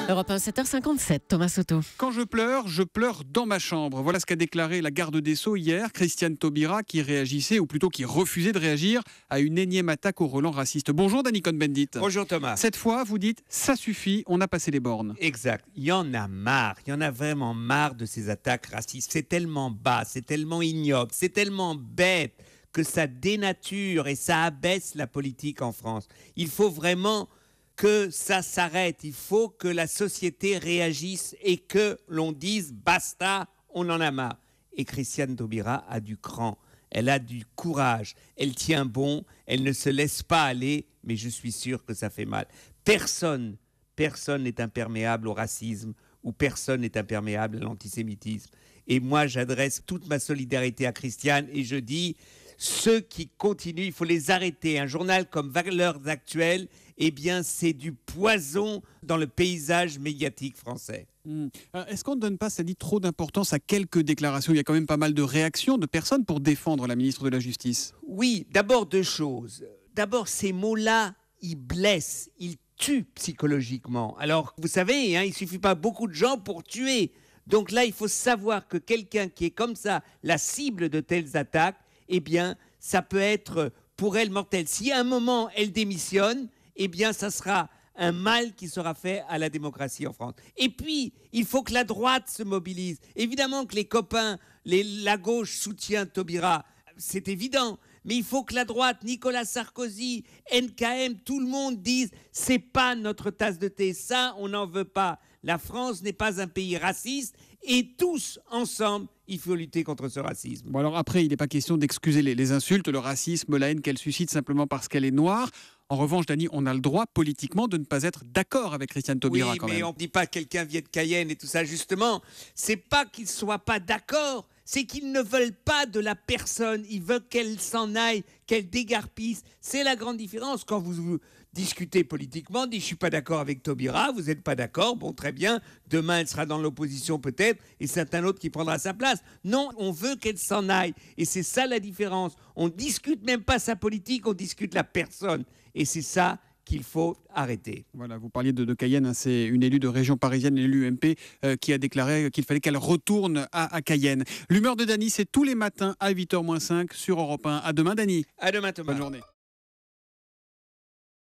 Europe 1, 7h57, Thomas Soto. Quand je pleure dans ma chambre. Voilà ce qu'a déclaré la garde des Sceaux hier, Christiane Taubira, qui réagissait, ou plutôt qui refusait de réagir à une énième attaque au relent raciste. Bonjour Danny Cohn-Bendit. Bonjour Thomas. Cette fois, vous dites, ça suffit, on a passé les bornes. Exact. Il y en a marre. Il y en a vraiment marre de ces attaques racistes. C'est tellement bas, c'est tellement ignoble, c'est tellement bête que ça dénature et ça abaisse la politique en France. Il faut vraiment que ça s'arrête. Il faut que la société réagisse et que l'on dise basta, on en a marre. Et Christiane Taubira a du cran, elle a du courage, elle tient bon, elle ne se laisse pas aller, mais je suis sûr que ça fait mal. Personne n'est imperméable au racisme ou personne n'est imperméable à l'antisémitisme. Et moi, j'adresse toute ma solidarité à Christiane et je dis, ceux qui continuent, il faut les arrêter. Un journal comme Valeurs Actuelles, eh bien, c'est du poison dans le paysage médiatique français. Est-ce qu'on ne donne pas, ça dit, trop d'importance à quelques déclarations? Il y a quand même pas mal de réactions de personnes pour défendre la ministre de la Justice. Oui, d'abord deux choses. D'abord, ces mots-là, ils blessent, ils tuent psychologiquement. Alors, vous savez, il ne suffit pas beaucoup de gens pour tuer. Donc là, il faut savoir que quelqu'un qui est comme ça, la cible de telles attaques, eh bien, ça peut être pour elle mortel. Si à un moment, elle démissionne, eh bien, ça sera un mal qui sera fait à la démocratie en France. Et puis, il faut que la droite se mobilise. Évidemment que les copains, la gauche soutient Taubira, c'est évident. Mais il faut que la droite, Nicolas Sarkozy, NKM, tout le monde dise « c'est pas notre tasse de thé, ça, on n'en veut pas. La France n'est pas un pays raciste et tous, ensemble, il faut lutter contre ce racisme. » Bon, alors après, il n'est pas question d'excuser les insultes, le racisme, la haine qu'elle suscite simplement parce qu'elle est noire. En revanche, Dany, on a le droit politiquement de ne pas être d'accord avec Christiane Taubira quand même. Oui, mais on ne dit pas que quelqu'un vient de Cayenne et tout ça, justement. C'est pas qu'ils ne soient pas d'accord, c'est qu'ils ne veulent pas de la personne. Ils veulent qu'elle s'en aille, qu'elle dégarpisse. C'est la grande différence. Quand vous discutez politiquement, dites « je ne suis pas d'accord avec Taubira, vous n'êtes pas d'accord, bon très bien, demain elle sera dans l'opposition peut-être et c'est un autre qui prendra sa place. » Non, on veut qu'elle s'en aille et c'est ça la différence. On ne discute même pas sa politique, on discute la personne et c'est ça qu'il faut arrêter. Voilà, vous parliez de Cayenne, hein, c'est une élue de région parisienne, l'élu UMP, qui a déclaré qu'il fallait qu'elle retourne à Cayenne. L'humeur de Dany, c'est tous les matins à 8h-5 sur Europe 1. À demain, Dany. À demain, Thomas. Bonne journée.